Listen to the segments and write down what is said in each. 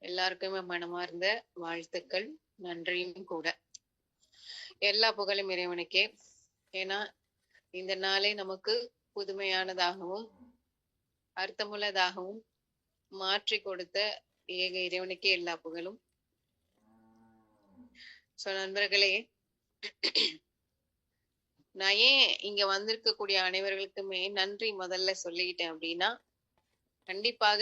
எல்லாருக்குமே மனமார்ந்த வாழ்த்துக்கள், நன்றியும் கூட. எல்லா புகழும் இறைவனுக்கே. ஏன்னா இந்த நாளை நமக்கு புதுமையானதாகவும் அர்த்தமுள்ளதாகவும் மாற்றி கொடுத்த ஏக இறைவனுக்கே எல்லா புகழும். சோ நண்பர்களே, நான் ஏன் இங்க வந்திருக்கக்கூடிய அனைவர்களுக்குமே நன்றி முதல்ல சொல்லிக்கிட்டேன் அப்படின்னா, கண்டிப்பாக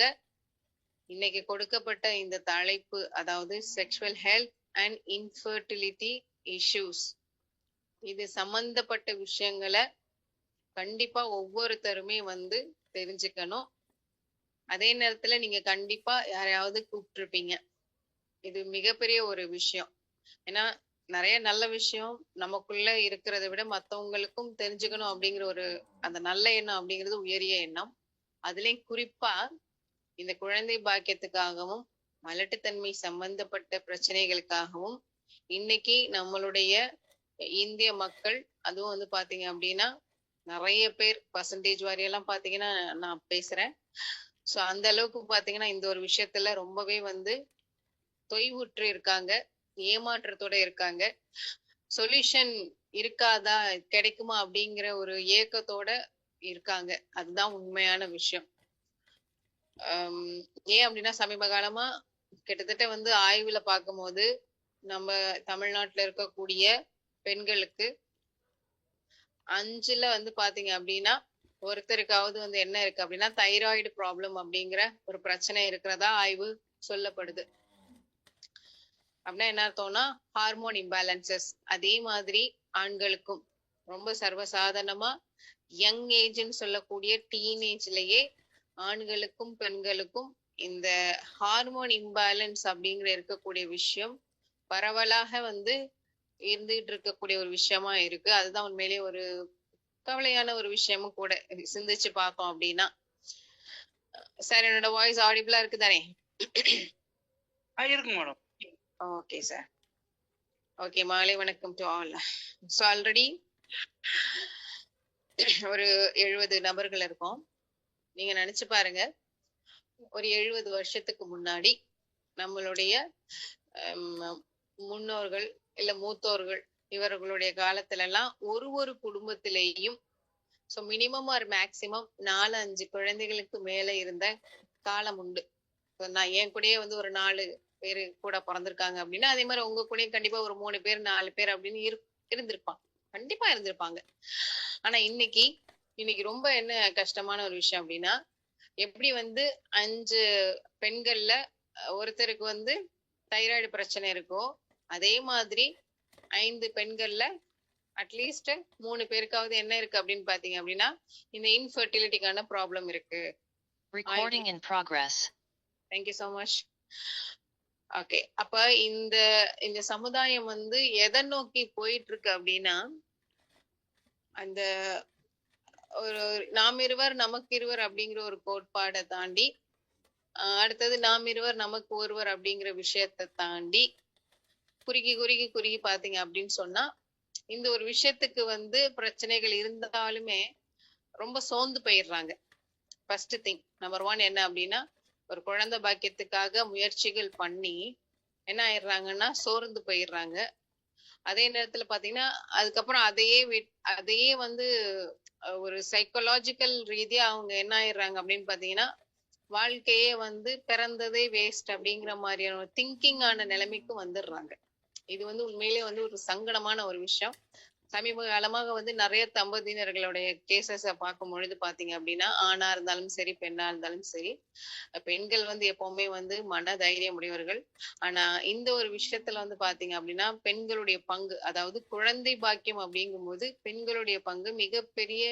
இன்னைக்கு கொடுக்கப்பட்ட இந்த தலைப்பு, அதாவது sexual health and infertility issues, இது சம்பந்தப்பட்ட விஷயங்களை கண்டிப்பா ஒவ்வொருத்தருமே வந்து தெரிஞ்சுக்கணும். அதே நேரத்துல நீங்க கண்டிப்பா யாரையாவது கூப்பிட்டுருப்பீங்க. இது மிகப்பெரிய ஒரு விஷயம். ஏன்னா நிறைய நல்ல விஷயம் நமக்குள்ள இருக்கிறத விட மத்தவங்களுக்கும் தெரிஞ்சுக்கணும் அப்படிங்கிற ஒரு அந்த நல்ல எண்ணம் அப்படிங்கிறது உயரிய எண்ணம். அதுலயும் குறிப்பா இந்த குழந்தை பாக்கியத்துக்காகவும் மலட்டுத்தன்மை சம்பந்தப்பட்ட பிரச்சனைகளுக்காகவும் இன்னைக்கு நம்மளுடைய இந்திய மக்கள், அதுவும் வந்து பாத்தீங்க அப்படின்னா நிறைய பேர் பர்சன்டேஜ் வாரியெல்லாம் பாத்தீங்கன்னா நான் பேசுறேன். சோ அந்த அளவுக்கு பாத்தீங்கன்னா இந்த ஒரு விஷயத்துல ரொம்பவே வந்து தொய்வுற்று இருக்காங்க, ஏமாற்றத்தோட இருக்காங்க. சொல்யூஷன் இருக்காதா, கிடைக்குமா அப்படிங்கிற ஒரு ஏக்கத்தோட இருக்காங்க. அதுதான் உண்மையான விஷயம். ஏன் அப்படின்னா சமீப காலமா கிட்டத்தட்ட வந்து ஆய்வுல பார்க்கும்போது நம்ம தமிழ்நாட்டுல இருக்கக்கூடிய பெண்களுக்கு 5ல வந்து பாத்தீங்க அப்படின்னா ஒருத்தருக்காவது வந்து என்ன இருக்கு அப்படின்னா தைராய்டு ப்ராப்ளம் அப்படிங்கிற ஒரு பிரச்சனை இருக்கிறதா ஆய்வு சொல்லப்படுது. அப்படின்னா என்ன அர்த்தம்னா ஹார்மோன் இம்பேலன்சஸ். அதே மாதிரி ஆண்களுக்கும் ரொம்ப சர்வசாதாரணமா யங் ஏஜ்ன்னு சொல்லக்கூடிய டீனேஜ்லயே ஆண்களுக்கும் பெண்களுக்கும் இந்த ஹார்மோன் இம்பேலன்ஸ் அப்படிங்கிற இருக்கக்கூடிய விஷயம் பரவலாக வந்து இருந்துகிட்டு இருக்கக்கூடிய ஒரு விஷயமா இருக்கு. அதுதான் உண்மையிலேயே ஒரு கவலையான ஒரு விஷயமும் கூட. சிந்திச்சு பார்த்தோம் அப்படின்னா. சார், என்னோட வாய்ஸ் ஆடிபிளா இருக்கு தானே? இருக்கு மேடம். Okay sir. ஓகே, மாலை வணக்கம் டு ஆல். ஸோ ஆல்ரெடி ஒரு 70 நபர்கள் இருக்கோம். நீங்க நினைச்சு பாருங்க, ஒரு 70 வருஷத்துக்கு முன்னாடி நம்மளுடைய முன்னோர்கள் இல்ல மூத்தோர்கள் இவர்களுடைய காலத்துல எல்லாம் ஒரு குடும்பத்திலேயும் ஸோ மினிமம் ஒரு மேக்சிமம் 4-5 குழந்தைகளுக்கு மேல இருந்த காலம் உண்டு. நான் என் கூடயே வந்து ஒரு 4 பேரு கூட பிறந்திருக்காங்க அப்படின்னா, அதே மாதிரி உங்க கூடயும் கண்டிப்பா ஒரு 3 பேர் 4 பேர் அப்படின்னு இருந்திருப்பாங்க, கண்டிப்பா இருந்திருப்பாங்க. ஆனா இன்னைக்கு ரொம்ப என்ன கஷ்டமான ஒரு விஷயம் அப்படின்னா, எப்படி வந்து 5 பெண்கள்ல ஒருத்தருக்கு வந்து தைராய்டு பிரச்சனை இருக்கோ, அதே மாதிரி 5 பெண்கள்ல அட்லீஸ்ட் 3 பேருக்காவது என்ன இருக்கு அப்படின்னு பாத்தீங்க அப்படின்னா இந்த இன்ஃபர்டிலிட்டிக்கான ப்ராப்ளம் இருக்கு. Recording in progress. Thank you so much. Okay, அப்ப இந்த சமுதாயம் வந்து எதை நோக்கி போயிட்டு இருக்கு அப்படின்னா, அந்த ஒரு நாம் இருவர் நமக்கு இருவர் அப்படிங்கிற ஒரு கோட்பாடை தாண்டி, அடுத்தது நாம் இருவர் நமக்கு ஒருவர் அப்படிங்கிற விஷயத்தை தாண்டி குறுகி பாத்தீங்க அப்படின்னு சொன்னா, இந்த ஒரு விஷயத்துக்கு வந்து பிரச்சனைகள் இருந்தாலுமே ரொம்ப சோர்ந்து போயிடுறாங்க. ஃபர்ஸ்ட் திங் நம்பர் 1 என்ன அப்படின்னா, ஒரு குழந்தை பாக்கியத்துக்காக முயற்சிகள் பண்ணி என்ன ஆயிடுறாங்கன்னா சோர்ந்து போயிடுறாங்க. அதே நேரத்துல பாத்தீங்கன்னா அதுக்கப்புறம் அதையே வந்து ஒரு சைக்கலாஜிக்கல் ரீதியா அவங்க என்ன ஆயிடுறாங்க அப்படின்னு பாத்தீங்கன்னா, வாழ்க்கையே வந்து பிறந்ததே வேஸ்ட் அப்படிங்கிற மாதிரியான திங்கிங் ஆன நிலைமைக்கு வந்துடுறாங்க. இது வந்து உண்மையிலேயே வந்து ஒரு சங்கடமான ஒரு விஷயம். சமீப காலமாக வந்து நிறைய தம்பதியினர்களுடைய கேசஸ பார்க்கும் பொழுது பாத்தீங்க அப்படின்னா, ஆணா இருந்தாலும் சரி பெண்ணா இருந்தாலும் சரி, பெண்கள் வந்து எப்பவுமே வந்து மன தைரியம் உடையவர்கள். ஆனா இந்த ஒரு விஷயத்துல வந்து பாத்தீங்க அப்படின்னா பெண்களுடைய பங்கு, அதாவது குழந்தை பாக்கியம் அப்படிங்கும் போது பெண்களுடைய பங்கு மிகப்பெரிய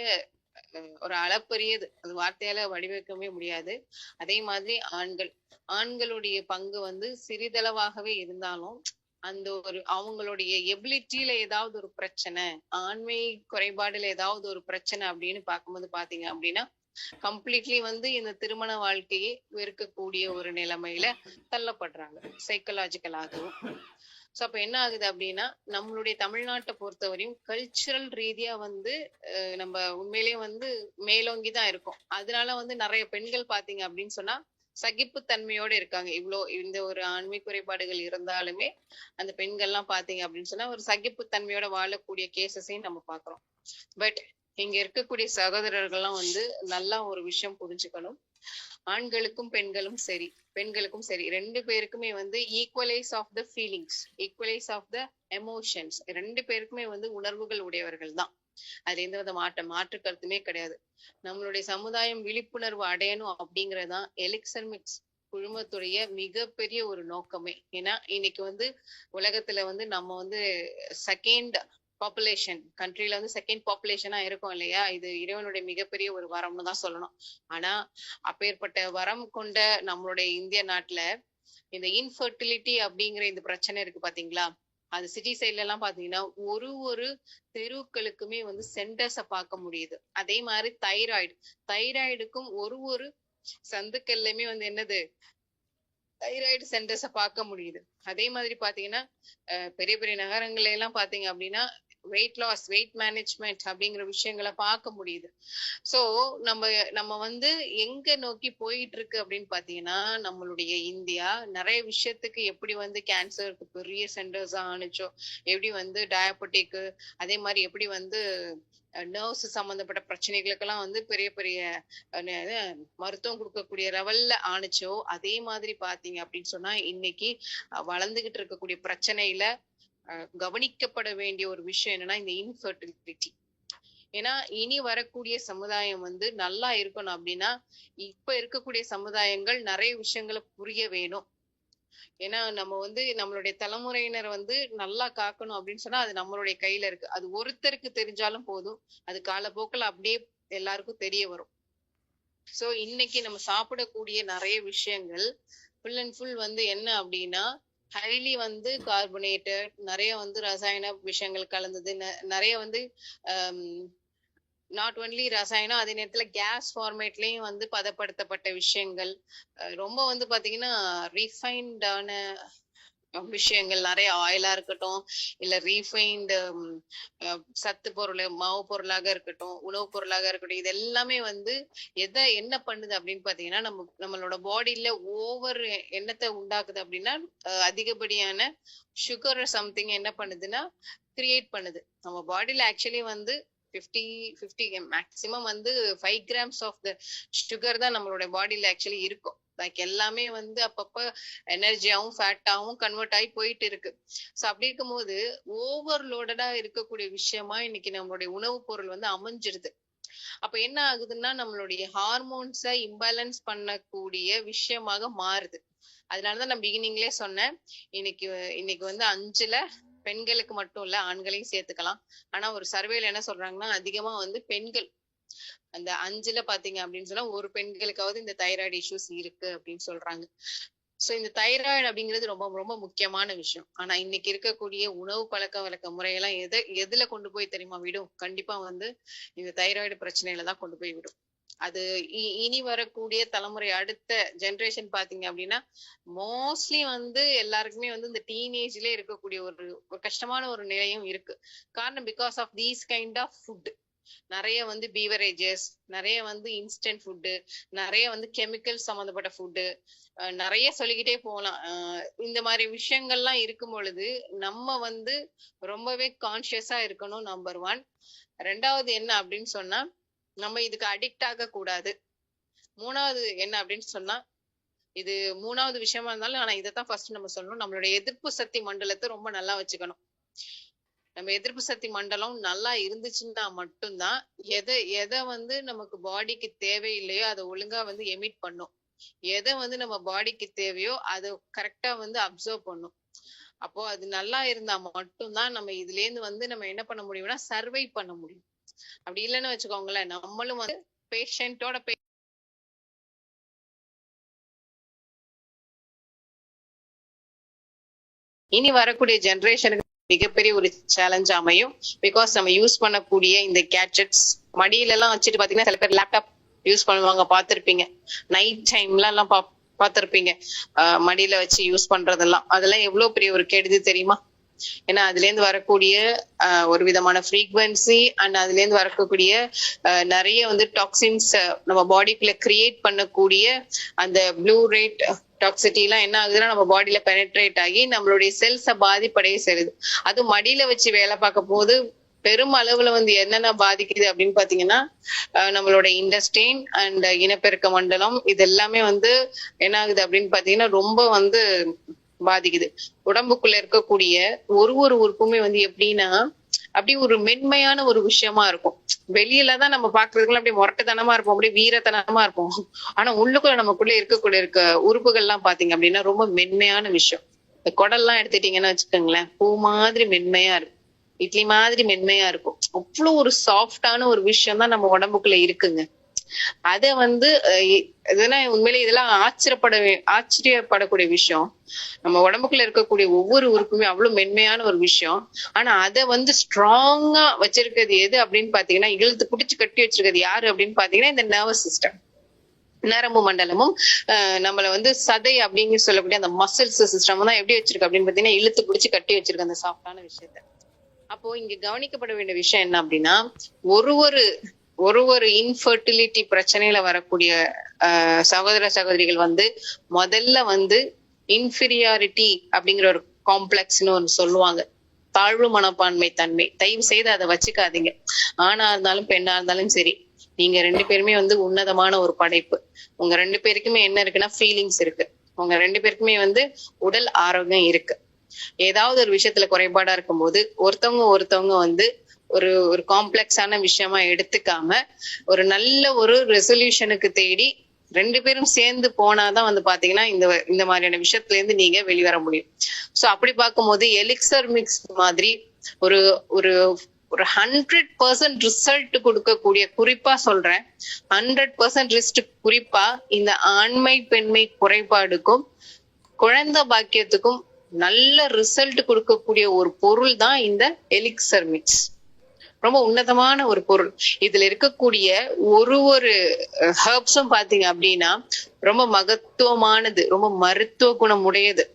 ஒரு அளப்பரியது. அது வார்த்தையால வடிவமைக்கவே முடியாது. அதே மாதிரி ஆண்களுடைய பங்கு வந்து சிறிதளவாகவே இருந்தாலும் அந்த ஒரு அவங்களுடைய எபிலிட்டியில ஏதாவது ஒரு பிரச்சனை, ஆண்மை குறைபாடுல ஏதாவது ஒரு பிரச்சனை அப்படின்னு பார்க்கும்போது பாத்தீங்க அப்படின்னா கம்ப்ளீட்லி வந்து இந்த திருமண வாழ்க்கையே வெறுக்கக்கூடிய ஒரு நிலைமையில தள்ளப்படுறாங்க சைக்கலாஜிக்கலாகவும். ஸோ அப்ப என்ன ஆகுது அப்படின்னா, நம்மளுடைய தமிழ்நாட்டை பொறுத்தவரையும் கல்ச்சுரல் ரீதியா வந்து நம்ம உண்மையிலேயே வந்து மேலோங்கிதான் இருக்கும். அதனால வந்து நிறைய பெண்கள் பாத்தீங்க அப்படின்னு சொன்னா சகிப்புத்தன்மையோட இருக்காங்க. இந்த ஒரு ஆண்மை குறைபாடுகள் இருந்தாலுமே அந்த பெண்கள்லாம் பாத்தீங்க அப்படின்னு சொன்னா ஒரு சகிப்புத்தன்மையோட வாழக்கூடிய கேசஸையும் நம்ம பாக்குறோம். பட் இங்க இருக்கக்கூடிய சகோதரர்கள்லாம் வந்து நல்லா ஒரு விஷயம் புரிஞ்சுக்கணும். ஆண்களுக்கும் பெண்களுக்கும் சரி 2 பேருக்குமே வந்து equalise of the feelings, equalise of the emotions, 2 பேருக்குமே வந்து உணர்வுகள் உடையவர்கள் தான். அது எந்த மாற்று கருத்துமே கிடையாது. நம்மளுடைய சமுதாயம் விழிப்புணர்வு அடையணும் அப்படிங்கறதுதான் எலெக்ஷன்மிக்ஸ் குழுமத்துடைய மிகப்பெரிய ஒரு நோக்கமே. ஏன்னா இன்னைக்கு வந்து உலகத்துல வந்து நம்ம வந்து செகண்ட் பாப்புலேஷன், கண்ட்ரில வந்து செகண்ட் பாப்புலேஷனா இருக்கும் இல்லையா? இது இறைவனுடைய மிகப்பெரிய ஒரு வரம்னு தான் சொல்லணும். ஆனா அப்பேற்பட்ட வரம் கொண்ட நம்மளுடைய இந்திய நாட்டுல இந்த இன்ஃபர்டிலிட்டி அப்படிங்கிற இந்த பிரச்சனை இருக்கு பாத்தீங்களா? அது சிட்டி சைட்ல எல்லாம் பாத்தீங்கன்னா ஒரு தெருக்களுக்குமே வந்து சென்டர்ஸ பார்க்க முடியுது. அதே மாதிரி தைராய்டுக்கும் ஒரு சந்துக்கள்லயுமே வந்து என்னது தைராய்டு சென்டர்ஸ பார்க்க முடியுது. அதே மாதிரி பாத்தீங்கன்னா பெரிய பெரிய நகரங்கள்ல எல்லாம் பாத்தீங்க அப்படின்னா வெயிட் லாஸ், வெயிட் மேனேஜ்மெண்ட் அப்படிங்கிற விஷயங்களை பார்க்க முடியுது. சோ நம்ம வந்து எங்க நோக்கி போயிட்டு இருக்கு அப்படின்னு பாத்தீங்கன்னா, நம்மளுடைய இந்தியா நிறைய விஷயத்துக்கு எப்படி வந்து கேன்சருக்கு பெரிய சென்டர்ஸ் ஆனிச்சோ, எப்படி வந்து டயபெட்டிக், அதே மாதிரி எப்படி வந்து நர்வ்ஸ் சம்பந்தப்பட்ட பிரச்சனைகளுக்கெல்லாம் வந்து பெரிய பெரிய மருத்துவம் கொடுக்கக்கூடிய லெவல்ல ஆனிச்சோ, அதே மாதிரி பாத்தீங்க அப்படின்னு சொன்னா இன்னைக்கு வளர்ந்துகிட்டு இருக்கக்கூடிய பிரச்சனையில கவனிக்கப்பட வேண்டிய ஒரு விஷயம் என்னன்னா இந்த இன்ஃபர்டிலிட்டி. ஏன்னா இனி வரக்கூடிய சமுதாயம் வந்து நல்லா இருக்கணும் அப்படின்னா இப்ப இருக்கக்கூடிய சமுதாயங்கள் நிறைய விஷயங்களை புரிய வேணும். ஏன்னா நம்ம வந்து நம்மளுடைய தலைமுறையினர் வந்து நல்லா காக்கணும் அப்படின்னு சொன்னா அது நம்மளுடைய கையில இருக்கு. அது ஒருத்தருக்கு தெரிஞ்சாலும் போதும், அது காலப்போக்கில் அப்படியே எல்லாருக்கும் தெரிய வரும். சோ இன்னைக்கு நம்ம சாப்பிடக்கூடிய நிறைய விஷயங்கள் ஃபுல் அண்ட் ஃபுல் வந்து என்ன அப்படின்னா ஹைலி வந்து கார்பனேட்டட், நிறைய வந்து ரசாயன விஷயங்கள் கலந்தது, நிறைய வந்து நாட் ஒன்லி ரசாயனம், அதே நேரத்துல கேஸ் ஃபார்மேட்லயும் வந்து பதப்படுத்தப்பட்ட விஷயங்கள், ரொம்ப வந்து பாத்தீங்கன்னா ரீஃபைன்டான விஷயங்கள், நிறைய ஆயிலா இருக்கட்டும், இல்ல ரீஃபைன்டு சத்து பொருள், மாவு பொருளாக இருக்கட்டும், உணவு பொருளாக இருக்கட்டும், இது எல்லாமே வந்து என்ன பண்ணுது அப்படின்னு பாத்தீங்கன்னா நம்மளோட பாடியில ஓவர் எண்ணத்தை உண்டாக்குது அப்படின்னா அதிகப்படியான சுகர் சம்திங் என்ன பண்ணுதுன்னா கிரியேட் பண்ணுது. நம்ம பாடியில ஆக்சுவலி வந்து 50 மேக்சிமம் வந்து 5 grams ஆஃப் த சுகர் தான் நம்மளோட பாடியில ஆக்சுவலி இருக்கும். லைக் எல்லாமே வந்து அப்பப்ப எனர்ஜியாவும் ஃபேட்டாவும் கன்வெர்ட் ஆகி போயிட்டு இருக்கு. சோ அப்படி இருக்கும்போது ஓவர்லோடடா இருக்கக்கூடிய விஷயமா இன்னைக்கு நம்மளுடைய உணவு பொருள் வந்து அமைஞ்சிருது. அப்ப என்ன ஆகுதுன்னா நம்மளுடைய ஹார்மோன்ஸை இம்பேலன்ஸ் பண்ணக்கூடிய விஷயமாக மாறுது. அதனாலதான் நான் பிகினிங்லயே சொன்னேன், இன்னைக்கு வந்து 5ல பெண்களுக்கு மட்டும் இல்ல ஆண்களையும் சேர்த்துக்கலாம். ஆனா ஒரு சர்வேல என்ன சொல்றாங்கன்னா அதிகமா வந்து பெண்கள் அந்த 5ல பாத்தீங்க அப்படின்னு சொன்னா ஒரு பெண்களுக்காவது இந்த தைராய்டு இஷ்யூஸ் இருக்கு அப்படின்னு சொல்றாங்க. சோ இந்த தைராய்டு அப்படிங்கிறது ரொம்ப ரொம்ப முக்கியமான விஷயம். ஆனா இன்னைக்கு இருக்கக்கூடிய உணவு பழக்க வழக்க முறையெல்லாம் எதுல கொண்டு போய் தெரியுமா விடும்? கண்டிப்பா வந்து இந்த தைராய்டு பிரச்சனையில தான் கொண்டு போய் விடும். அது இனி வரக்கூடிய தலைமுறை அடுத்த ஜெனரேஷன் பாத்தீங்க அப்படின்னா மோஸ்ட்லி வந்து எல்லாருக்குமே வந்து இந்த டீனேஜ்ல இருக்கக்கூடிய ஒரு கஷ்டமான ஒரு நிலையும் இருக்கு. காரணம் because of these kind of food. நிறைய வந்து பீவரேஜஸ், நிறைய வந்து இன்ஸ்டன்ட் ஃபுட்டு, நிறைய வந்து கெமிக்கல் சம்பந்தப்பட்ட ஃபுட்டு, நிறைய சொல்லிக்கிட்டே போகலாம். இந்த மாதிரி விஷயங்கள்லாம் இருக்கும் பொழுது நம்ம வந்து ரொம்பவே கான்சியஸா இருக்கணும். நம்பர் 1. 2வது என்ன அப்படின்னு சொன்னா நம்ம இதுக்கு அடிக்ட் ஆக கூடாது. 3வது என்ன அப்படின்னு சொன்னா இது 3வது விஷயமா இருந்தாலும் ஆனா இதைத்தான் ஃபர்ஸ்ட் நம்ம சொல்லணும், நம்மளுடைய எதிர்ப்பு சக்தி மண்டலத்தை ரொம்ப நல்லா வச்சுக்கணும். நம்ம எதிர்ப்பு சக்தி மண்டலம் நல்லா இருந்துச்சுன்னா மட்டும்தான் எதை வந்து நமக்கு பாடிக்கு தேவையில்லையோ அதை ஒழுங்கா வந்து எமிட் பண்ணும். எதை வந்து நம்ம பாடிக்கு தேவையோ அதை கரெக்டா வந்து அப்சர்வ் பண்ணும். அப்போ அது நல்லா இருந்தா மட்டும்தான் நம்ம இதுல இருந்து வந்து நம்ம என்ன பண்ண முடியும்னா சர்வை பண்ண முடியும். அப்படி இல்லைன்னு வச்சுக்கோங்களேன், நம்மளும் வந்து பேஷண்டோட இனி வரக்கூடிய ஜெனரேஷனுக்கு மிகப்பெரிய ஒரு சேலஞ்ச் அமையும். பிகாஸ் நம்ம யூஸ் பண்ணக்கூடிய இந்த கேட்ஜெட்ஸ் மடியில எல்லாம் வச்சுட்டு பாத்தீங்கன்னா சில பேர் லேப்டாப் யூஸ் பண்ணுவாங்க, பாத்திருப்பீங்க. நைட் டைம்ல எல்லாம் பாத்திருப்பீங்க மடியில வச்சு யூஸ் பண்றதெல்லாம். அதெல்லாம் எவ்வளவு பெரிய ஒரு கெடுதி தெரியுமா? ஏன்னா அதுல இருந்து வரக்கூடிய ஒரு விதமான ஃப்ரீக்வன்சி அண்ட் அதுல இருந்து வரக்கூடிய நிறைய வந்து டாக்ஸின்ஸ் நம்ம பாடிக்குள்ள கிரியேட் பண்ணக்கூடிய அந்த ப்ளூ ரேட் டாக்ஸிட்டி எல்லாம் என்ன ஆகுதுன்னா நம்ம பாடியில பெனட்ரேட் ஆகி நம்மளுடைய செல்ஸை பாதிப்படைய செய்யுது. அது மடியில வச்சு வேலை பார்க்க போது பெரும் அளவுல வந்து என்னென்ன பாதிக்குது அப்படின்னு பாத்தீங்கன்னா நம்மளோட இண்டஸ்டைன் அண்ட் இனப்பெருக்க மண்டலம் இது எல்லாமே வந்து என்ன ஆகுது அப்படின்னு பாத்தீங்கன்னா ரொம்ப வந்து பாதிக்குது. உடம்புக்குள்ள இருக்கக்கூடிய ஒரு உறுப்புமே வந்து எப்படின்னா அப்படி ஒரு மென்மையான ஒரு விஷயமா இருக்கும். வெளியிலதான் நம்ம பாக்குறதுக்குள்ள அப்படியே முரட்டுத்தனமா இருப்போம், அப்படியே வீரத்தனமா இருப்போம். ஆனா உள்ளுக்குள்ள நமக்குள்ள இருக்க உறுப்புகள் எல்லாம் பாத்தீங்க அப்படின்னா ரொம்ப மென்மையான விஷயம். இந்த குடல்லாம் எடுத்துட்டீங்கன்னா வச்சுக்கோங்களேன், பூ மாதிரி மென்மையா இருக்கும், இட்லி மாதிரி மென்மையா இருக்கும். அவ்வளவு ஒரு சாஃப்டான ஒரு விஷயம் தான் நம்ம உடம்புக்குள்ள இருக்குங்க. அத வந்து உண்மையிலே இதெல்லாம் ஆச்சரியப்படக்கூடிய விஷயம். நம்ம உடம்புக்குள்ள இருக்கக்கூடிய ஒவ்வொரு உறுப்புமே அவ்வளவு மென்மையான ஒரு விஷயம். ஆனா அத வந்து ஸ்ட்ராங்கா வச்சிருக்கிறது எது அப்படின்னு பாத்தீங்கன்னா, இழுத்து பிடிச்சு கட்டி வச்சிருக்கிறது யாரு அப்படின்னு பாத்தீங்கன்னா இந்த நர்வஸ் சிஸ்டம், நரம்பு மண்டலமும் நம்மள வந்து சதை அப்படின்னு சொல்லக்கூடிய அந்த மசில்ஸ் சிஸ்டம் தான் எப்படி வச்சிருக்கு அப்படின்னு பாத்தீங்கன்னா இழுத்து பிடிச்சு கட்டி வச்சிருக்கு அந்த சாஃப்டான விஷயத்த. அப்போ இங்க கவனிக்கப்பட வேண்டிய விஷயம் என்ன அப்படின்னா, ஒரு இன்ஃபர்டிலிட்டி பிரச்சனையில வரக்கூடிய சகோதர சகோதரிகள் வந்து முதல்ல வந்து இன்ஃபீரியாரிட்டி அப்படிங்கிற ஒரு காம்ப்ளெக்ஸ்னு ஒன்று சொல்லுவாங்க, தாழ்வு மனப்பான்மை தன்மை. தயவு செய்து அதை வச்சுக்காதீங்க. ஆணா இருந்தாலும் பெண்ணா இருந்தாலும் சரி, நீங்க 2 பேருமே வந்து உன்னதமான ஒரு படைப்பு. உங்க 2 பேருக்குமே என்ன இருக்குன்னா ஃபீலிங்ஸ் இருக்கு. உங்க 2 பேருக்குமே வந்து உடல் ஆரோக்கியம் இருக்கு. ஏதாவது ஒரு விஷயத்துல குறைபாடா இருக்கும்போது ஒருத்தவங்க வந்து ஒரு காம்ப்ளெக்ஸான விஷயமா எடுத்துக்காம ஒரு நல்ல ஒரு ரெசல்யூஷனுக்கு தேடி 2 பேரும் சேர்ந்து போனாதான் வந்து பாத்தீங்கன்னா இந்த மாதிரியான விஷயத்துல இருந்து நீங்க வெளிவர முடியும். சோ அப்படி பார்க்கும்போது எலிக்சர் மிக்ஸ் மாதிரி ஒரு ஒரு ஒரு 100% ரிசல்ட் கொடுக்கக்கூடிய, குறிப்பா சொல்றேன் 100% ரிஸ்ட், குறிப்பா இந்த ஆண்மை பெண்மை குறைபாடுக்கும் குழந்தை பாக்கியத்துக்கும் நல்ல ரிசல்ட் கொடுக்கக்கூடிய ஒரு பொருள் தான் இந்த எலிக்சர் மிக்ஸ். ரொம்ப உன்னதமான ஒரு பொருள். இதுல இருக்கக்கூடிய ஒரு ஹெர்ப்ஸும் பாத்தீங்க அப்படின்னா ரொம்ப மகத்துவமானது, ரொம்ப மருத்துவ குணம் உடையது.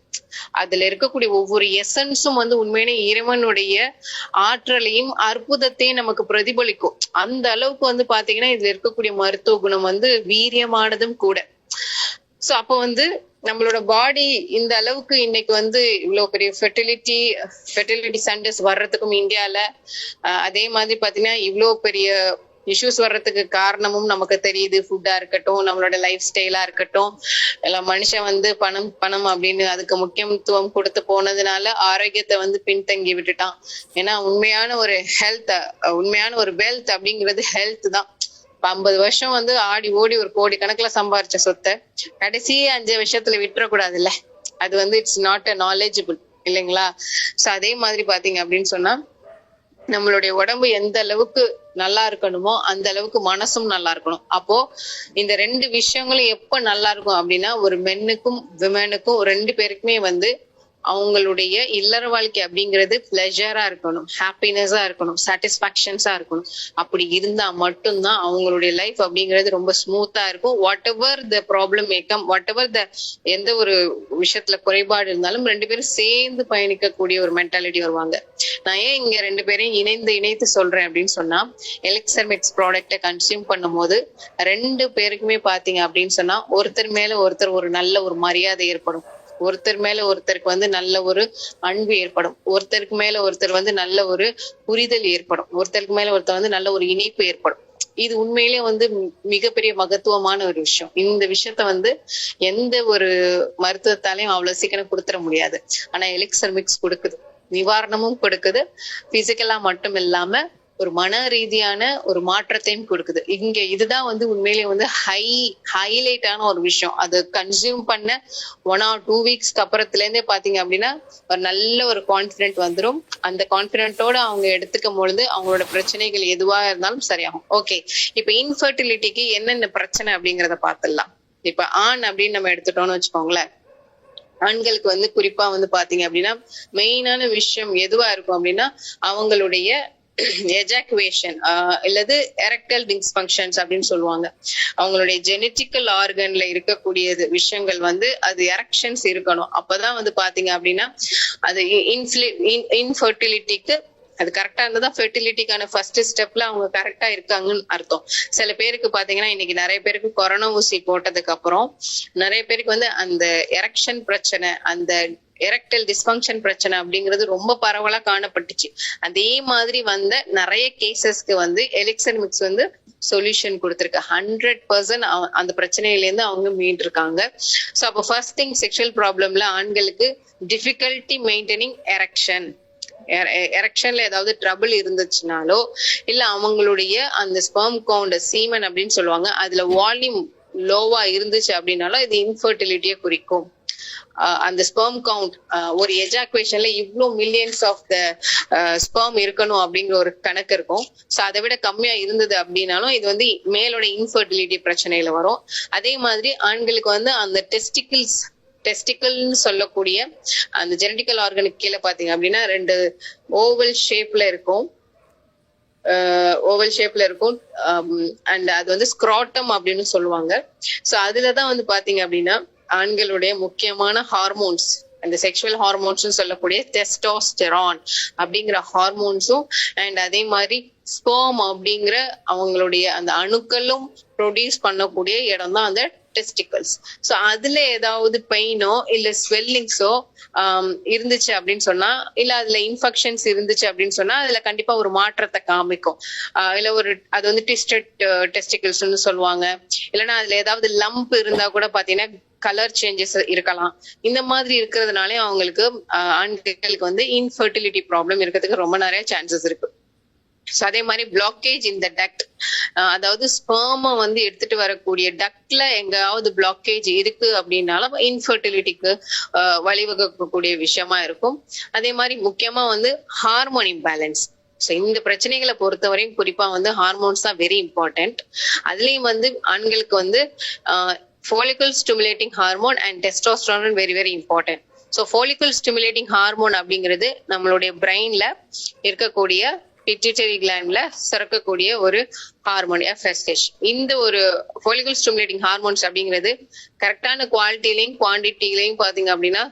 அதுல இருக்கக்கூடிய ஒவ்வொரு எசன்ஸும் வந்து உண்மையிலே இறைவனுடைய ஆற்றலையும் அற்புதத்தையும் நமக்கு பிரதிபலிக்கும். அந்த அளவுக்கு வந்து பாத்தீங்கன்னா இதுல இருக்கக்கூடிய மருத்துவ குணம் வந்து வீரியமானதும் கூட. சோ அப்போ வந்து நம்மளோட பாடி இந்த அளவுக்கு இன்னைக்கு வந்து இவ்வளவு பெரிய ஃபெர்டிலிட்டி சென்டர்ஸ் வர்றதுக்கும் இந்தியால அதே மாதிரி பாத்தீங்கன்னா இவ்வளவு பெரிய இஷ்யூஸ் வர்றதுக்கு காரணமும் நமக்கு தெரியுது. ஃபுட்டா இருக்கட்டும், நம்மளோட லைஃப் ஸ்டைலா இருக்கட்டும், எல்லாம் மனுஷன் வந்து பணம் அப்படின்னு அதுக்கு முக்கியத்துவம் கொடுத்து போனதுனால ஆரோக்கியத்தை வந்து பின்தங்கி விட்டுட்டான். ஏன்னா உண்மையான ஒரு வெல்த் அப்படிங்கிறது ஹெல்த் தான். 50 வருஷம் வந்து ஆடி ஓடி ஒரு கோடி கணக்குல சம்பாரிச்ச சொத்தை கடைசி 5 வருஷத்துல விட்டுறக்கூடாது இல்ல. அது வந்து இட்ஸ் நாட் அ நாலேஜபிள் இல்லைங்களா? சோ அதே மாதிரி பாத்தீங்க அப்படின்னு சொன்னா நம்மளுடைய உடம்பு எந்த அளவுக்கு நல்லா இருக்கணுமோ அந்த அளவுக்கு மனசும் நல்லா இருக்கணும். அப்போ இந்த 2 விஷயங்களும் எப்ப நல்லா இருக்கும் அப்படின்னா, ஒரு மென்னுக்கும் விமனுக்கும் 2 பேருக்குமே வந்து அவங்களுடைய இல்லற வாழ்க்கை அப்படிங்கிறது பிளஷரா இருக்கணும், ஹாப்பினஸா இருக்கணும், சாட்டிஸ்பாக்சன்ஸா இருக்கணும். அப்படி இருந்தா மட்டும்தான் அவங்களுடைய லைஃப் அப்படிங்கிறது ரொம்ப ஸ்மூத்தா இருக்கும். வாட் எவர் த ப்ராப்ளம் மேக்கம், வாட் எவர் த எந்த ஒரு விஷயத்துல குறைபாடு இருந்தாலும் 2 பேரும் சேர்ந்து பயணிக்கக்கூடிய ஒரு மென்டாலிட்டி வருவாங்க. நான் ஏன் இங்க 2 பேரையும் இணைத்து சொல்றேன் அப்படின்னு சொன்னா, எலிக்சர் மிக்ஸ் ப்ராடக்ட்டை கன்சியூம் பண்ணும் போது 2 பேருக்குமே பாத்தீங்க அப்படின்னு சொன்னா ஒருத்தர் மேல ஒருத்தர் ஒரு நல்ல ஒரு மரியாதை ஏற்படும். ஒருத்தர் மேல ஒருத்தருக்கு வந்து நல்ல ஒரு அன்பு ஏற்படும். ஒருத்தருக்கு மேல ஒருத்தர் வந்து நல்ல ஒரு புரிதல் ஏற்படும். ஒருத்தருக்கு மேல ஒருத்தர் வந்து நல்ல ஒரு இணைப்பு ஏற்படும். இது உண்மையிலேயே வந்து மிகப்பெரிய மகத்துவமான ஒரு விஷயம். இந்த விஷயத்த வந்து எந்த ஒரு மருத்துவத்தாலையும் அவ்வளவு சீக்கிரம் கொடுத்துட முடியாது. ஆனா எலிக்சர் மிக்ஸ் கொடுக்குது, நிவாரணமும் கொடுக்குது, பிசிக்கலா மட்டும் இல்லாம ஒரு மன ரீதியான ஒரு மாற்றத்தையும் கொடுக்குது. இங்க இதுதான் வந்து உண்மையிலேயே வந்து ஹைலைட்டான ஒரு விஷயம். அது கன்சியூம் பண்ண 1 or 2 வீக்ஸ்க்கு அப்புறத்துல இருந்தே பாத்தீங்க அப்படின்னா ஒரு நல்ல ஒரு கான்பிடென்ட் வந்துடும். அந்த கான்பிடென்ட்டோட அவங்க எடுத்துக்கும் பொழுது அவங்களோட பிரச்சனைகள் எதுவா இருந்தாலும் சரியாகும். ஓகே, இப்ப இன்ஃபர்டிலிட்டிக்கு என்னென்ன பிரச்சனை அப்படிங்கறத பாத்துடலாம். இப்ப ஆண் அப்படின்னு நம்ம எடுத்துட்டோம்னு வச்சுக்கோங்களேன், ஆண்களுக்கு வந்து குறிப்பா வந்து பாத்தீங்க அப்படின்னா மெயினான விஷயம் எதுவா இருக்கும் அப்படின்னா அவங்களுடைய எஜாக்குவேஷன் இல்லது எரெக்டல் டிஸ்ஃபங்க்ஷன்ஸ் அப்படின்னு சொல்லுவாங்க. அவங்களுடைய ஜெனட்டிக்கல் ஆர்கன்ல இருக்கக்கூடியது விஷயங்கள் வந்து அது எரெக்ஷன்ஸ் இருக்கணும். அப்பதான் வந்து பாத்தீங்க அப்படின்னா அது இன்ஃபர்டிலிட்டிக்கு அது கரெக்டா இருந்ததா ஃபெர்டிலிட்டிக்கான ஃபர்ஸ்ட் ஸ்டெப்ல அவங்க கரெக்டா இருக்காங்கன்னு அர்த்தம். சில பேருக்கு பாத்தீங்கன்னா இன்னைக்கு நிறைய பேருக்கு கொரோனா ஊசி போட்டதுக்கு அப்புறம் நிறைய பேருக்கு வந்து அந்த எரெக்ஷன் பிரச்சனை, அந்த எரெக்டல் டிஸ்ஃபங்க்ஷன் பிரச்சனை அப்படிங்கிறது ரொம்ப பரவலா காணப்பட்டுச்சு. அதே மாதிரி வந்த நிறைய கேசஸ்க்கு வந்து எலிக்சர் மிக்ஸ் வந்து சொல்யூஷன் கொடுத்திருக்கு. 100% அந்த பிரச்சனையில இருந்து அவங்க மீண்டு இருக்காங்க. சோ அப்போ ஃபர்ஸ்ட் திங் செக்ஷுவல் ப்ராப்ளம்ல ஆண்களுக்கு டிஃபிகல்ட்டி மெயின்டைனிங் எரெக்ஷன், எரெக்ஷன்ல ஏதாவது ட்ரபிள் இருந்துச்சுனாலோ இல்ல அவங்களுடைய அந்த ஸ்பெர்ம் கவுண்ட் சீமன் அப்படின்னு சொல்லுவாங்க அதுல வால்யூம் லோவா இருந்துச்சு அப்படின்னாலும் இது இன்ஃபர்டிலிட்டியை குறிக்கும். அந்த ஸ்பெர்ம் கவுண்ட் ஒரு எஜாக்குவேஷன்ல இவ்ளோ மில்லியன்ஸ் ஆஃப் த ஸ்பெர்ம் இருக்கணும் அப்படிங்கிற ஒரு கணக்கு இருக்கும். சோ அதை விட கம்மியா இருந்தது அப்படின்னாலும் இது வந்து மேலோட இன்ஃபர்டிலிட்டி பிரச்சனையில வரும். அதே மாதிரி ஆண்களுக்கு வந்து அந்த டெஸ்டிக்கல்னு சொல்லக்கூடிய அந்த ஜெனடிக்கல் ஆர்கனுக்கு கீழே பாத்தீங்க அப்படின்னா 2 ஓவல் ஷேப்ல இருக்கும். அண்ட் அது வந்து ஸ்க்ராட்டம் அப்படின்னு சொல்லுவாங்க. சோ அதுலதான் வந்து பாத்தீங்க அப்படின்னா ஆண்களுடைய முக்கியமான ஹார்மோன்ஸ், அந்த செக்ஷுவல் ஹார்மோன்ஸ் சொல்லக்கூடிய டெஸ்டோஸ்டெரான் அப்படிங்கிற ஹார்மோன்ஸும் அண்ட் அதே மாதிரி ஸ்பெர்ம் அப்படிங்கிற அவங்களுடைய அந்த அணுக்களும் ப்ரொடியூஸ் பண்ணக்கூடிய இடம் தான் அந்த டெஸ்டிகல்ஸ். சோ அதுல ஏதாவது பெயினோ இல்ல ஸ்வெல்லிங்ஸோ இருந்துச்சு அப்படின்னு சொன்னா இல்ல அதுல இன்ஃபெக்ஷன்ஸ் இருந்துச்சு அப்படின்னு சொன்னா அதுல கண்டிப்பா ஒரு மாற்றத்தை காமிக்கும். இல்ல ஒரு அது வந்து ட்விஸ்டட் டெஸ்டிகல்ஸ்னு சொல்லுவாங்க. இல்லைன்னா அதுல ஏதாவது லம்ப் இருந்தா கூட பாத்தீங்கன்னா கலர் சேஞ்சஸ் இருக்கலாம். இந்த மாதிரி இருக்கிறதுனாலே அவங்களுக்கு ஆண்களுக்கு வந்து இன்ஃபர்டிலிட்டி ப்ராப்ளம் இருக்கிறதுக்கு ரொம்ப நிறைய சான்சஸ் இருக்கு. அதே மாதிரி பிளாக்கேஜ் இந்த டக்ட், அதாவது ஸ்பெர்ம வந்து எடுத்துட்டு வரக்கூடிய டக்ட்ல எங்காவது பிளாக்கேஜ் இருக்கு அப்படின்னாலும் இன்ஃபர்டிலிட்டிக்கு வழிவகுக்கக்கூடிய விஷயமா இருக்கும். அதே மாதிரி முக்கியமா வந்து ஹார்மோன் இம்பேலன்ஸ். சோ இந்த பிரச்சனைகளை பொறுத்தவரையும் குறிப்பா வந்து ஹார்மோன்ஸ் தான் வெரி இம்பார்ட்டன்ட். அதுலயும் வந்து ஆண்களுக்கு வந்து follicle stimulating hormone and testosterone very very important. So follicle stimulating hormone அப்படிங்கிறது நம்மளுடைய பிரெயின்ல இருக்கக்கூடிய பிட்யூட்டரி கிளாண்ட்ல சுரக்கக்கூடிய ஒரு ஹார்மோன் FSH. இந்த ஒரு follicle stimulating hormones அப்படிங்கிறது கரெக்டான குவாலிட்டிலையும் குவான்டிட்டிலையும் பாத்தீங்க அப்படின்னா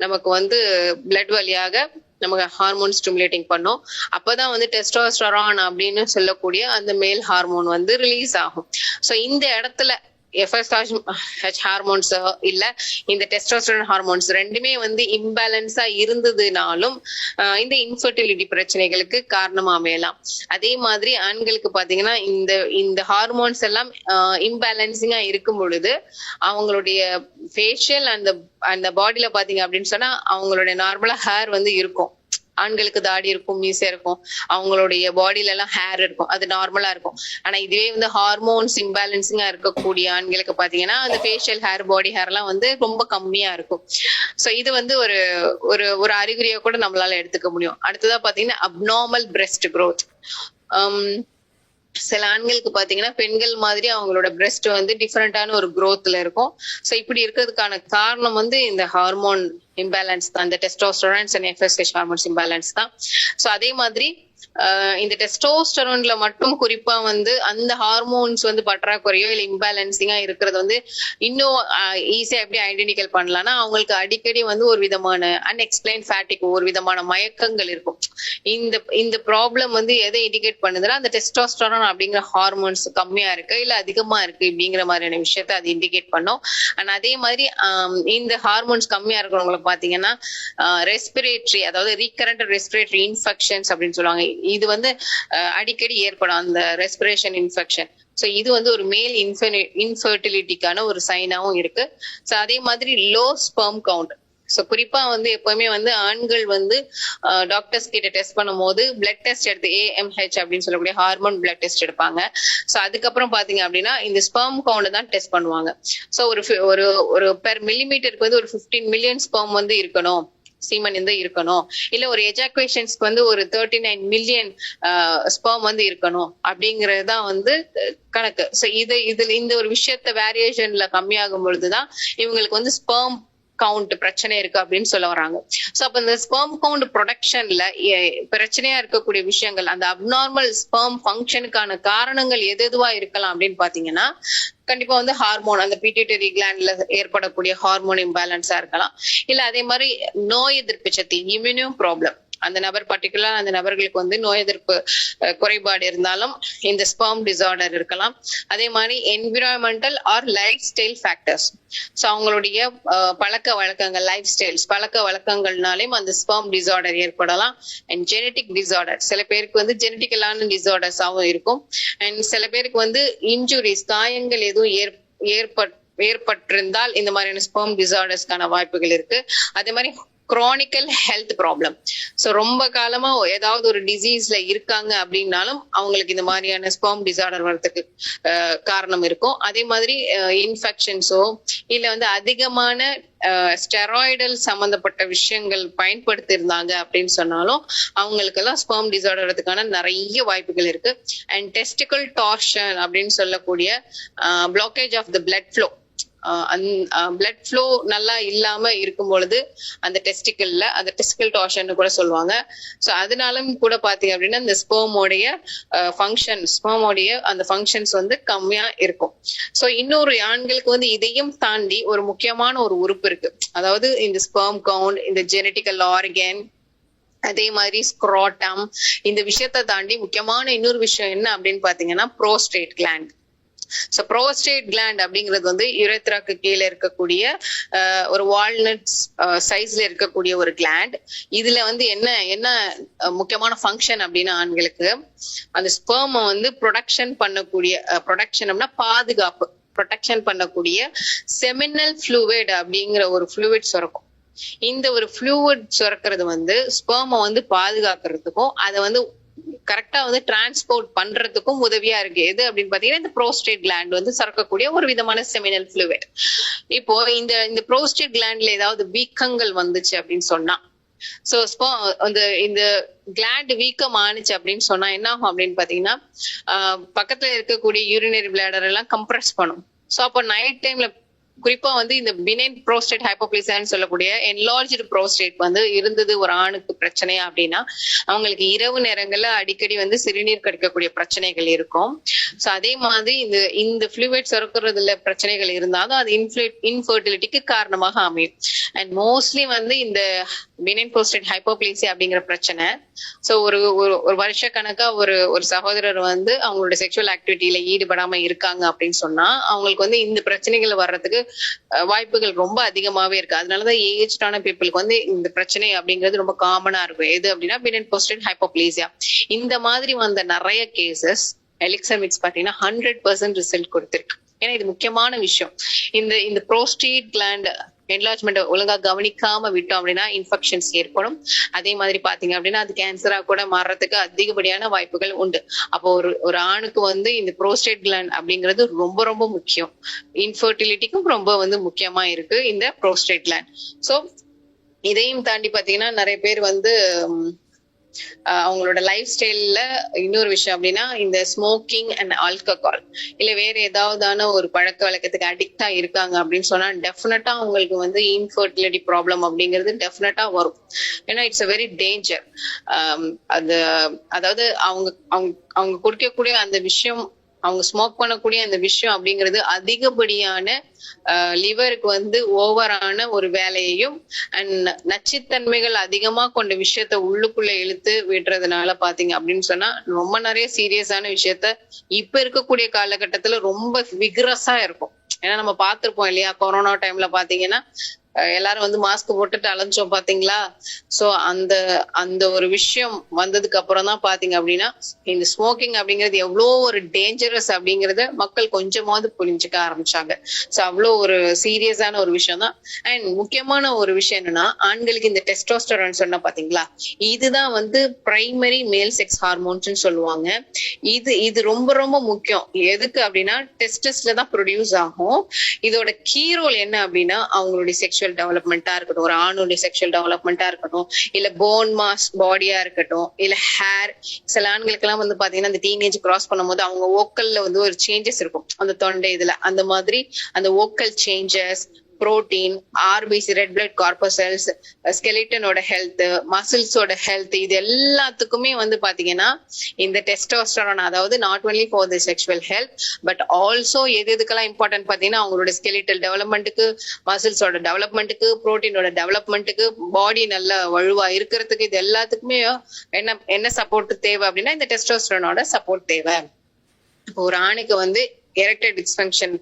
நமக்கு வந்து பிளட் வழியாக நமக்கு ஹார்மோன் ஸ்டிமுலேட்டிங் பண்ணும். அப்பதான் வந்து டெஸ்டோஸ்டெரான் அப்படின்னு சொல்லக்கூடிய அந்த மேல் ஹார்மோன் வந்து ரிலீஸ் ஆகும். சோ இந்த இடத்துல FSH ஹார்மோன்ஸ் இல்ல இந்த டெஸ்டோஸ்டெரான் ஹார்மோன்ஸ் ரெண்டுமே வந்து இம்பேலன்ஸா இருந்ததுனாலும் இந்த இன்ஃபர்டிலிட்டி பிரச்சனைகளுக்கு காரணமா அமையலாம். அதே மாதிரி ஆண்களுக்கு பாத்தீங்கன்னா இந்த ஹார்மோன்ஸ் எல்லாம் இம்பேலன்சிங்கா இருக்கும் பொழுது அவங்களுடைய ஃபேஷியல் அந்த பாடியில பாத்தீங்க அப்படின்னு சொன்னா அவங்களுடைய நார்மலா ஹேர் வந்து இருக்கும். ஆண்களுக்கு தாடி இருக்கும், மீசை இருக்கும், அவங்களுடைய பாடியில எல்லாம் ஹேர் இருக்கும், அது நார்மலா இருக்கும். ஆனா இதுவே வந்து ஹார்மோன்ஸ் இம்பேலன்சிங்கா இருக்கக்கூடிய ஆண்களுக்கு பாத்தீங்கன்னா அந்த ஃபேஷியல் ஹேர், பாடி ஹேர் எல்லாம் வந்து ரொம்ப கம்மியா இருக்கும். சோ இது வந்து ஒரு ஒரு ஒரு அறிகுறியா கூட நம்மளால எடுத்துக்க முடியும். அடுத்ததா பாத்தீங்கன்னா அப்நார்மல் பிரெஸ்ட் growth. சில ஆண்களுக்கு பாத்தீங்கன்னா பெண்கள் மாதிரி அவங்களோட பிரெஸ்ட் வந்து டிஃபரெண்டான ஒரு growthல இருக்கும். சோ இப்படி இருக்கிறதுக்கான காரணம் வந்து இந்த ஹார்மோன் இம்பேலன்ஸ் தான், இந்த டெஸ்டோஸ்டெரான்ஸ் அண்ட் FSH ஹார்மோன்ஸ் இம்பேலன்ஸ் தான். சோ அதே மாதிரி இந்த டெஸ்டோஸ்டெரான்ல மட்டும் குறிப்பா வந்து அந்த ஹார்மோன்ஸ் வந்து பற்றாக்குறையோ இல்ல இம்பேலன்சிங்கா இருக்கிறது வந்து இன்னும் ஈஸியா எப்படி ஐடென்டிஃபை பண்ணலாம்னா அவங்களுக்கு அடிக்கடி வந்து ஒரு விதமான அன்எக்ஸ்பிளைன் ஃபேட்டிக், ஒரு விதமான மயக்கங்கள் இருக்கும். இந்த ப்ராப்ளம் வந்து எதை இண்டிகேட் பண்ணுதுன்னா அந்த டெஸ்டோஸ்டெரான் அப்படிங்கிற ஹார்மோன்ஸ் கம்மியா இருக்கு இல்ல அதிகமா இருக்கு அப்படிங்கிற மாதிரியான விஷயத்த அது இண்டிகேட் பண்ணும். அண்ட் அதே மாதிரி இந்த ஹார்மோன்ஸ் கம்மியா இருக்கிறவங்களை பாத்தீங்கன்னா ரெஸ்பிரேட்டரி, அதாவது ரீகரண்ட் ரெஸ்பிரேட்டரி இன்ஃபெக்ஷன்ஸ் அப்படின்னு சொல்லுவாங்க. இது வந்து அடிக்கடி ஏற்படும் அந்த ரெஸ்பிரேஷன் இன்ஃபெக்ஷன். சோ இது வந்து ஒரு மேல் இன்ஃபர்டிலிட்டிக்கான ஒரு சைனாவும் இருக்கு. சோ அதே மாதிரி லோ ஸ்பெர்ம் கவுண்ட். சோ குறிப்பா வந்து எப்பவுமே வந்து ஆண்கள் வந்து டாக்டர்ஸ் கிட்ட டெஸ்ட் பண்ணும்போது பிளட் டெஸ்ட் எடுத்து AMH அப்படின்னு சொல்லக்கூடிய ஹார்மோன் பிளட் டெஸ்ட் எடுப்பாங்க. சோ அதுக்கப்புறம் பாத்தீங்க அப்படின்னா இந்த ஸ்பெர்ம் கவுண்ட் தான் டெஸ்ட் பண்ணுவாங்க. சோ ஒரு பெர் மில்லிமீட்டருக்கு வந்து ஒரு 15 மில்லியன் ஸ்பெர்ம் வந்து இருக்கணும், சீமன் வந்து இருக்கணும். இல்ல ஒரு எஜாக்குவேஷன்ஸ்க்கு வந்து ஒரு 39 மில்லியன் ஸ்பெர்ம் வந்து இருக்கணும் அப்படிங்கறதுதான் வந்து கணக்கு. சோ இதுல இந்த ஒரு விஷயத்த வேரியேஷன்ல கம்மியாகும் பொழுதுதான் இவங்களுக்கு வந்து ஸ்பெர்ம் கவுண்ட் பிரச்சனை இருக்கு அப்படின்னு சொல்ல வராங்க. சோ அப்ப இந்த ஸ்பெர்ம் கவுண்ட் ப்ரொடக்ஷன்ல பிரச்சனையா இருக்கக்கூடிய விஷயங்கள், அந்த அப்நார்மல் ஸ்பெர்ம் ஃபங்க்ஷனுக்கான காரணங்கள் எது எதுவா இருக்கலாம் அப்படின்னு பாத்தீங்கன்னா, கண்டிப்பா வந்து ஹார்மோன், அந்த பிட்யூட்டரி கிளாண்ட்ல ஏற்படக்கூடிய ஹார்மோன் இம்பேலன்ஸா இருக்கலாம். இல்ல அதே மாதிரி நோய் எதிர்ப்பு சக்தி, இம்யூனோ ப்ராப்ளம், அந்த நபர் பர்டிகுலர் அந்த நபர்களுக்கு வந்து நோய் எதிர்ப்பு குறைபாடு இருந்தாலும் இந்த ஸ்பெர்ம் டிசார்டர் இருக்கலாம். அதே மாதிரி environmental R life style factors, so அவங்களுடைய பழக்க வழக்கங்கள், லைஃப் ஸ்டைல்ஸ், பழக்க வழக்கங்கள்னாலையும் அந்த ஸ்பெர்ம் டிசார்டர் ஏற்படலாம். அண்ட் ஜெனட்டிக் டிசார்டர், சில பேருக்கு வந்து ஜெனட்டிக்கலான டிசார்டர்ஸாகவும் இருக்கும். அண்ட் சில பேருக்கு வந்து இன்ஜுரிஸ், காயங்கள் எதுவும் ஏற்பட்டிருந்தால் இந்த மாதிரியான ஸ்பெர்ம் டிசார்டர்ஸ்க்கான வாய்ப்புகள் இருக்கு. அதே மாதிரி குரானிக்கல் ஹெல்த் ப்ராப்ளம், ஸோ ரொம்ப காலமா ஏதாவது ஒரு டிசீஸ்ல இருக்காங்க அப்படின்னாலும் அவங்களுக்கு இந்த மாதிரியான ஸ்பெர்ம் டிசார்டர் வர்றதுக்கு காரணம் இருக்கும். அதே மாதிரி இன்ஃபெக்ஷன்ஸோ இல்ல வந்து அதிகமான ஸ்டெராய்டல் சம்பந்தப்பட்ட விஷயங்கள் பயன்படுத்தி இருந்தாங்க அப்படின்னு சொன்னாலும் அவங்களுக்கு எல்லாம் ஸ்பெர்ம் டிசார்டர் வரதுக்கான நிறைய வாய்ப்புகள் இருக்கு. அண்ட் டெஸ்டிக்கல் டார்ஷன் அப்படின்னு சொல்லக்கூடிய blockage of the blood flow, blood flow நல்லா இல்லாம இருக்கும் பொழுது அந்த டெஸ்டிக்கல் டார்ஷன் கூட சொல்லுவாங்க. சோ அதனாலும் கூட பாத்தீங்க அப்படின்னா இந்த ஸ்பெர்மோடைய அந்த ஃபங்க்ஷன்ஸ் வந்து கம்மியா இருக்கும். சோ இன்னொரு ஆண்களுக்கு வந்து இதையும் தாண்டி ஒரு முக்கியமான ஒரு உறுப்பு இருக்கு. அதாவது இந்த ஸ்பெர்ம் கவுண்ட், இந்த ஜெனட்டிக்கல் ஆர்கன், அதே மாதிரி ஸ்க்ரோட்டம், இந்த விஷயத்தை தாண்டி முக்கியமான இன்னொரு விஷயம் என்ன அப்படின்னு பாத்தீங்கன்னா prostate gland. So prostate gland அப்படிங்கிறது வந்து யுரேத்ராக்கு கீழே இருக்கக்கூடிய ஒரு வால்நட் சைஸ்ல இருக்கக்கூடிய ஒரு கிளாண்ட். இதுல வந்து என்ன முக்கியமான ஃபங்க்ஷன் அப்படின்னா ஆண்களுக்கு அந்த ஸ்பெர்ம் வந்து ப்ரொடக்ஷன் அப்படின்னா பாதுகாப்பு, ப்ரொடெக்ஷன் பண்ணக்கூடிய செமினல் ஃப்ளூயிட் அப்படிங்கிற ஒரு ஃப்ளூயிட் சுரக்கும். இந்த ஒரு ஃப்ளூயிட் சுரக்கிறது வந்து ஸ்பெர்மை வந்து பாதுகாக்கிறதுக்கும் அதை வந்து கரெக்டா வந்து டிரான்ஸ்போர்ட் பண்றதுக்கும் உதவியா இருக்கு. எது அப்படின்னு பாத்தீங்கன்னா இந்த ப்ரோஸ்டேட் கிளாண்ட் வந்து சுரக்கக்கூடிய ஒரு விதமான செமினல் ஃப்ளூயிட். இப்போ இந்த ப்ரோஸ்டேட் கிளாண்ட்ல ஏதாவது வீக்கங்கள் வந்துச்சு அப்படின்னு சொன்னா, சோ இந்த கிளாண்ட் வீக்கம் ஆனிச்சு அப்படின்னு சொன்னா என்ன ஆகும் அப்படின்னு பாத்தீங்கன்னா பக்கத்துல இருக்கக்கூடிய யூரினரி பிளாடர் எல்லாம் கம்ப்ரஸ் பண்ணும். சோ அப்போ நைட் டைம்ல குறிப்பா வந்து இந்த பினைன் ப்ரோஸ்டேட் ஹைப்போப்ளேசியான்னு சொல்லக்கூடிய என்லார்ஜ்டு ப்ரோஸ்டேட் வந்து இருந்தது ஒரு ஆணுக்கு பிரச்சனையா அப்படின்னா அவங்களுக்கு இரவு நேரங்கள்ல அடிக்கடி வந்து சிறுநீர் கடிக்கக்கூடிய பிரச்சனைகள் இருக்கும். சோ அதே மாதிரி இந்த ஃப்ளூயிட் சுரக்கிறதுல பிரச்சனைகள் இருந்தாலும் அது இன்ஃபர்டிலிட்டிக்கு காரணமாக அமையும். அண்ட் மோஸ்ட்லி வந்து இந்த பினைன் ப்ரோஸ்டேட் ஹைப்போப்ளேசியா அப்படிங்கிற பிரச்சனை, சோ ஒரு வருஷ கணக்கா ஒரு சகோதரர் வந்து அவங்களோட செக்ஷுவல் ஆக்டிவிட்டியில ஈடுபடாம இருக்காங்க அப்படின்னு சொன்னா அவங்களுக்கு வந்து இந்த பிரச்சனைகள் வர்றதுக்கு வாய்ப்புகள் ரொம்ப அதிகமாவே இருக்கு. அதனாலதான் ஏஜ்டான பீப்புளுக்கு வந்து இந்த பிரச்சனை அப்படிங்கிறது ரொம்ப காமனா இருக்கும். எது அப்படின்னா பினைன் ப்ரோஸ்டேட் ஹைப்போப்ளேசியா. இந்த மாதிரி வந்த நிறைய கேசஸ் எலிக்சர் மிக்ஸ் பாத்தீங்கன்னா 100% ரிசல்ட் கொடுத்திருக்கு. ஏன்னா இது முக்கியமான விஷயம். இந்த ப்ரோஸ்டேட் கிளாண்ட் என்லார்ஜ்மெண்ட் ஒழுங்கா கவனிக்காம விட்டோம் அப்படின்னா இன்ஃபெக்ஷன்ஸ் ஏற்படும். அதே மாதிரி பாத்தீங்க அப்படின்னா அது கேன்சரா கூட மாறுறதுக்கு அதிகப்படியான வாய்ப்புகள் உண்டு. அப்போ ஒரு ஆணுக்கு வந்து இந்த ப்ரோஸ்டேட் கிளாண்ட் அப்படிங்கிறது ரொம்ப ரொம்ப முக்கியம். இன்ஃபர்டிலிட்டிக்கும் ரொம்ப வந்து முக்கியமா இருக்கு இந்த ப்ரோஸ்டேட் கிளாண்ட். சோ இதையும் தாண்டி பாத்தீங்கன்னா நிறைய பேர் வந்து அவங்களோட லைஃப் ஸ்டைல்ல இன்னொரு விஷயம் அப்படின்னா இந்த ஸ்மோக்கிங் அண்ட் ஆல்கஹால் இல்ல வேற ஏதாவதான ஒரு பழக்க வழக்கத்துக்கு அடிக்டா இருக்காங்க அப்படின்னு சொன்னா டெஃபினட்டா அவங்களுக்கு வந்து இன்ஃபர்டிலிட்டி ப்ராப்ளம் அப்படிங்கிறது டெஃபினட்டா வரும். ஏன்னா இட்ஸ் அ வெரி டேஞ்சர். அதாவது அவங்க குடிக்கக்கூடிய அந்த விஷயம், அவங்க ஸ்மோக் பண்ணக்கூடிய அந்த விஷயம் அப்படிங்கிறது அதிகப்படியான லிவருக்கு வந்து ஓவரான ஒரு வேலையையும் அண்ட் நச்சுத்தன்மைகள் அதிகமா கொண்ட விஷயத்த உள்ளுக்குள்ள இழுத்து விடுறதுனால பாத்தீங்க அப்படின்னு சொன்னா ரொம்ப நிறைய சீரியஸான விஷயத்த இப்ப இருக்கக்கூடிய காலகட்டத்துல ரொம்ப விக்ரஸா இருக்கும். ஏன்னா நம்ம பார்த்திருப்போம் இல்லையா, கொரோனா டைம்ல பாத்தீங்கன்னா எல்லாரும் வந்து மாஸ்க் போட்டுட்டு அலைஞ்சோம் பாத்தீங்களா. சோ அந்த ஒரு விஷயம் வந்ததுக்கு அப்புறம் தான் பாத்தீங்க அப்படின்னா இந்த ஸ்மோக்கிங் அப்படிங்கிறது எவ்வளோ ஒரு டேஞ்சரஸ் அப்படிங்கறத மக்கள் கொஞ்சமாவது புரிஞ்சுக்க ஆரம்பிச்சாங்க. சோ அவ்வளோ ஒரு சீரியஸான ஒரு விஷயம் தான். அண்ட் முக்கியமான ஒரு விஷயம் என்னன்னா ஆண்களுக்கு இந்த டெஸ்டோஸ்டெரான் சொன்னா பாத்தீங்களா, இதுதான் வந்து பிரைமரி மேல் செக்ஸ் ஹார்மோன்ஸ் சொல்லுவாங்க. இது ரொம்ப ரொம்ப முக்கியம். எதுக்கு அப்படின்னா டெஸ்டஸ்ல தான் ப்ரொடியூஸ் ஆகும். இதோட கீ ரோல் என்ன அப்படின்னா அவங்களுடைய செக்ஷுவல் டெவலப்மெண்டா இருக்கட்டும், ஒரு ஆணுடைய செக்ஷுவல் டெவலப்மெண்டா இருக்கட்டும், இல்ல போன் மாஸ் பாடியா இருக்கட்டும், இல்ல ஹேர். சில ஆண்களுக்கு எல்லாம் வந்து பாத்தீங்கன்னா அந்த டீனேஜ் கிராஸ் பண்ணும்போது அவங்க ஓக்கல்ல வந்து ஒரு சேஞ்சஸ் இருக்கும் அந்த தொண்டை இதுல. அந்த மாதிரி அந்த vocal changes, protein, RBC, red blood corpuscles, ஸ்கெலிட்டனோட ஹெல்த், மசில்ஸோட ஹெல்த், இது எல்லாத்துக்குமே வந்து பாத்தீங்கன்னா இந்த டெஸ்டோஸ்டெரான், அதாவது not only for the sexual health but also எதுக்கெல்லாம் இம்பார்ட்டன்ட் பாத்தீங்கன்னா அவங்களோட ஸ்கெலிட்டல் டெவலப்மெண்ட்டுக்கு, மசில்ஸோட டெவலப்மெண்ட்டுக்கு, புரோட்டீனோட டெவலப்மெண்ட்டுக்கு, பாடி நல்ல வலுவா இருக்கிறதுக்கு, இது எல்லாத்துக்குமே என்ன சப்போர்ட் தேவை அப்படின்னா இந்த டெஸ்டோஸ்டெரானோட சப்போர்ட் தேவை. இப்போ ஒரு ஆணுக்கு வந்து எரெக்டைல் டிஸ்ஃபங்க்ஷன்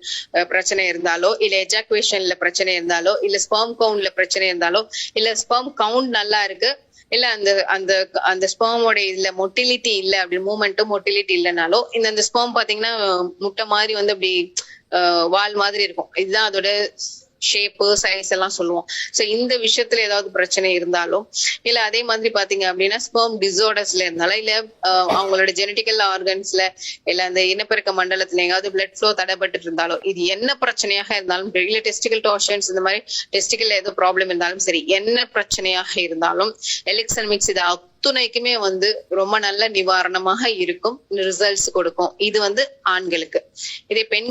பிரச்சனை இருந்தாலோ, இல்ல எஜாகுவேஷன்ல பிரச்சனை இருந்தாலோ, இல்ல ஸ்பெர்ம் கவுண்ட்ல பிரச்சனை இருந்தாலோ, இல்ல ஸ்பெர்ம் கவுண்ட் நல்லா இருக்கு, இல்ல அந்த அந்த அந்த ஸ்பெர்மோட இதுல மொட்டிலிட்டி இல்ல, அப்படி மூவ்மெண்ட்டும் மொட்டிலிட்டி இல்லைனாலோ, இந்த ஸ்பெர்ம் பாத்தீங்கன்னா முட்டை மாதிரி வந்து அப்படி வால் மாதிரி இருக்கும். இதுதான் அதோட ஷேப்பு, சைஸ் எல்லாம் சொல்லுவோம். சோ இந்த விஷயத்துல ஏதாவது பிரச்சனை இருந்தாலும், இல்ல அதே மாதிரி பாத்தீங்க அப்படின்னா ஸ்பெர்ம் டிசார்டர்ஸ்ல இருந்தாலும், இல்ல அவங்களோட ஜெனட்டிக்கல் ஆர்கன்ஸ்ல, இல்ல அந்த இனப்பெருக்க மண்டலத்துல எங்காவது பிளட் ஃப்ளோ தடைப்பட்டு இருந்தாலோ, இது என்ன பிரச்சனையாக இருந்தாலும், இல்ல டெஸ்டிகல் டார்ஷன்ஸ், இந்த மாதிரி டெஸ்டிகல் ஏதோ ப்ராப்ளம் இருந்தாலும் சரி, என்ன பிரச்சனையாக இருந்தாலும் எலெக்சன் மிக்ஸ் இது அத்துணைக்குமே வந்து ரொம்ப நல்ல நிவாரணமாக இருக்கும், ரிசல்ட்ஸ் கொடுக்கும். இது வந்து ஆண்களுக்கு. இதே பெண்